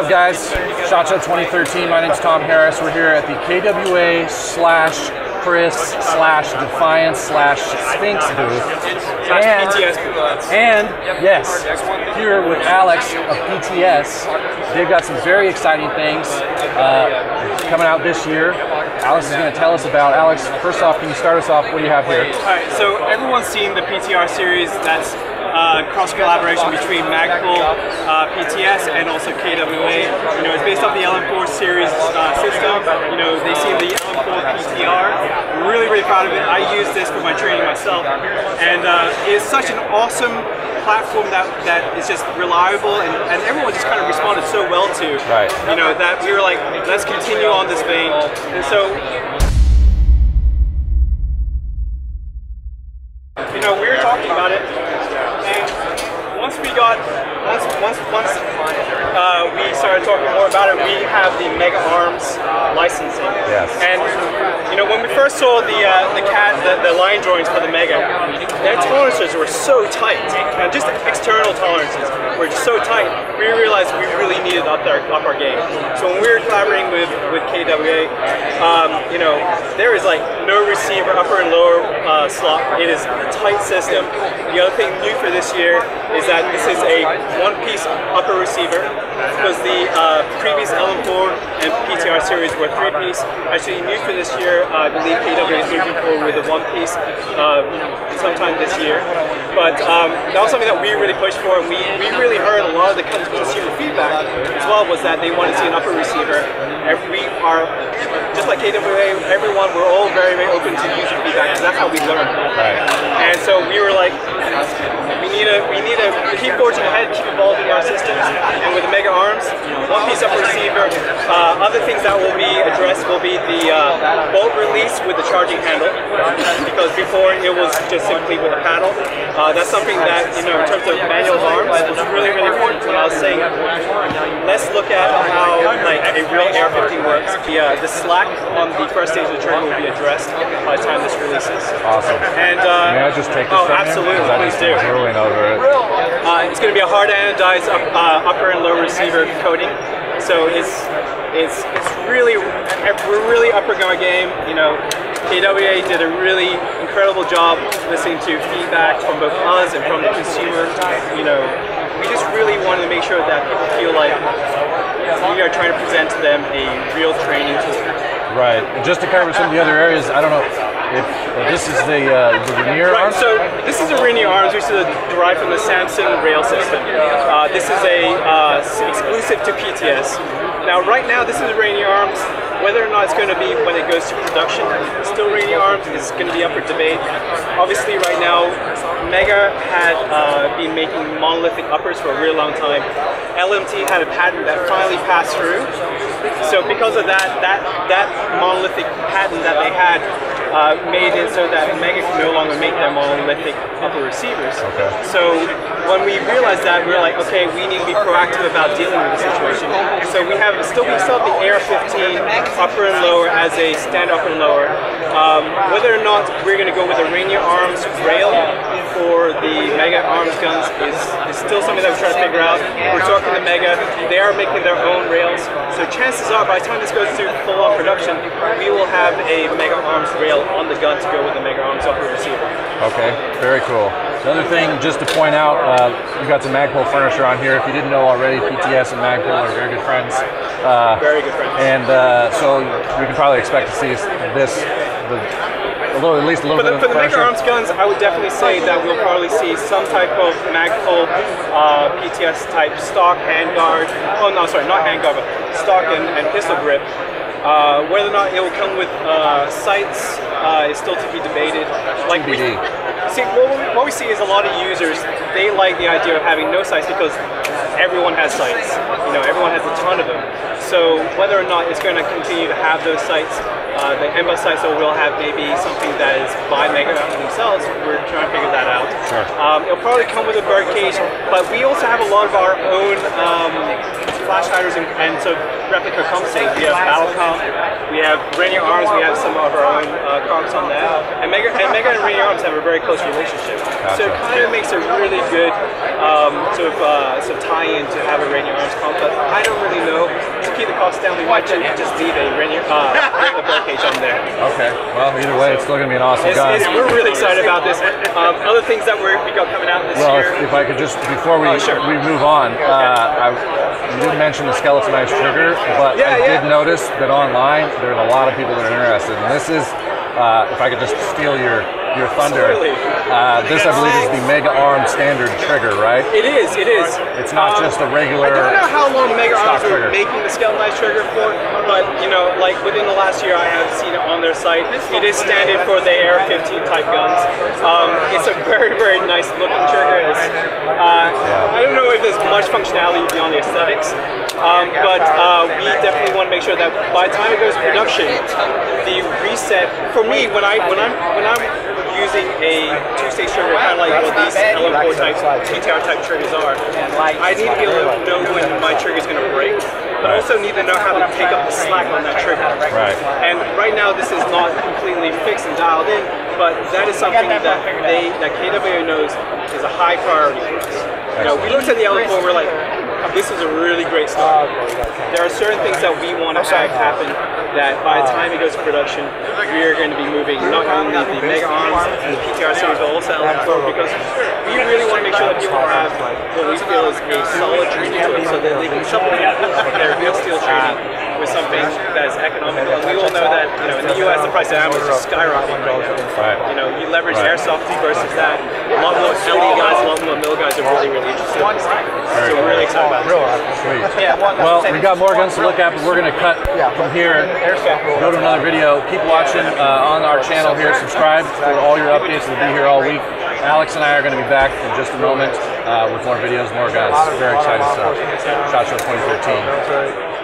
up, guys? SHOT Show 2013. My name's Tom Harris. We're here at the KWA/Chris/Defiance/Sphinx booth. And yes, here with Alex of PTS. They've got some very exciting things coming out this year. Alex is going to tell us about. Alex, first off, can you start us off? What do you have here? All right, so everyone's seen the PTR series. That's cross-collaboration between Magpul, PTS, and also KWA. You know, it's based off the LM4 series system. You know, they've seen the LM4 PTR. Really, really proud of it. I use this for my training myself, and it's such an awesome platform that is just reliable, and everyone just kind of responded so well to. Right. You know, that we were like, let's continue on this vein, and so. You know, we were talking about it, and once we started talking more about it, we have the Mega Arms licensing. Yes. And you know, when we first saw the line drawings for the Mega, their tolerances were so tight, and just external tolerances were just so tight. We realized we really needed to up our game. So when we were collaborating with KWA, you know, there is like no receiver, upper and lower slot. It is a tight system. The other thing new for this year is that this is a one-piece upper receiver, because the previous LM4 and PTR series were three-piece. Actually, new for this year, I believe KWA is moving forward with a one-piece sometime this year. But that was something that we really pushed for, and we really heard a lot of the consumer feedback as well, was that they wanted to see an upper receiver. And we are, just like KWA, everyone, we're all very, very open to user feedback, because that's how we learn. Right. And so we were like, we need to keep forging ahead, keep evolving our systems, and with the Mega Arms, one-piece upper receiver. Other things that will be addressed will be the bolt release with the charging handle, because before it was just simply with a paddle. That's something that, you know, in terms of manual arms, was really, really important. When I was saying, let's look at how like a real AR-15 works. The slack on the first stage of the trigger will be addressed by the time this releases. Awesome. And may I just take this from absolutely, you? please do. Drooling over it. It's going to be a hard anodized upper and lower receiver coating. So it's really, we're really upping our game. You know, KWA did a really incredible job listening to feedback from both us and from the consumer. You know, we just really wanted to make sure that people feel like we are trying to present to them a real training tool. Right. Just to cover some of the other areas, I don't know if this is the Rainier arms? So this is the Rainier arms, which is derived from the Samson rail system. This is exclusive to PTS. Now, right now, this is Rainier arms. Whether or not it's going to be when it goes to production, still Rainier arms is going to be up for debate. Obviously, right now, Mega had been making monolithic uppers for a really long time. LMT had a patent that finally passed through. So because of that monolithic patent that they had made it so that Mega can no longer make their monolithic upper receivers. Okay. So when we realized that, we were like, okay, we need to be proactive about dealing with the situation. So we still have the AR-15 upper and lower as a stand upper and lower. Whether or not we're going to go with the Rainier Arms rail for the Mega Arms guns is still something that we're trying to figure out. We're talking to Mega. They are making their own rails. So chances are, by the time this goes to full-on production, we will have a Mega Arms rail on the gun to go with the Mega Arms upper receiver. Okay, very cool. Another thing, just to point out, you've got some Magpul furniture on here. If you didn't know already, PTS and Magpul are very good friends. Very good friends. And so we can probably expect to see this, at least a little bit of For the Mega furniture. Arms guns, I would definitely say that we'll probably see some type of Magpul PTS type stock handguard. Oh no, sorry, not handguard, but stock and pistol grip. Whether or not it will come with sights is still to be debated. Like what we see is a lot of users, they like the idea of having no sights because everyone has sights. You know, everyone has a ton of them. So whether or not it's going to continue to have those sights, the MBUS sights will have maybe something that is by Mega themselves. We're trying to figure that out. Sure. It'll probably come with a bird cage, but we also have a lot of our own flash hiders and so replica compensating. We have battle comp, we We have Rainier Arms. We have some of our own comps on that. And Mega and Rainier Arms have a very close relationship. Gotcha. So it kind of makes a really good sort of tie-in to have a Rainier Arms comp. But I don't really know. To keep the cost down, we might just leave a Rainier a bear cage on there. Okay. Well, either way, it's still going to be an awesome gun. We're really excited about this. Other things that we got coming out this year. Well, if I could just, before we move on, you didn't mention the skeletonized trigger, but I did notice that online there's a lot of people that are interested. And this is, if I could just steal your thunder, this I believe is the Mega Arm standard trigger, right? It is. It's not just a regular. I don't know how long Mega Arms were trigger. making the skeletonized trigger for, but you know, like within the last year, I have seen it on their site. It is standard for the AR-15 type guns. It's a very, very nice looking trigger. I don't know if there's much functionality beyond the aesthetics, but we definitely want to make sure that by the time it goes to production, the reset for me when I'm using a two-stage trigger, kind of like what these LM4 type, PTR type triggers are, I need to be able to know when my trigger is going to break, but also need to know how to take up the slack on that trigger. Right. And right now, this is not completely fixed and dialed in, but that is something that KWA knows is a high priority for us. You know, we looked at the LM4, we're like, this is a really great start. There are certain things that we want to have happen that by the time it goes to production, we are going to be moving not only the Mega Arms and the PTR series, but also LM4, because we really want to make sure that people have what we feel is a solid training tool so that they can supplement their real steel training with something that is economical. And we all know that, you know, in the US, the price of ammo is just skyrocketing right now. You know, you leverage Airsoft versus that. A lot more LE guys, a lot more mill guys are really, really interested in this. So we're really excited about it. Sweet. Well, we got more guns to look at, but we're going to cut from here, go to another video. Keep watching on our channel here. Subscribe for all your updates. We'll be here all week. Alex and I are going to be back in just a moment with more videos, more guns. Very excited stuff. SHOT Show 2013.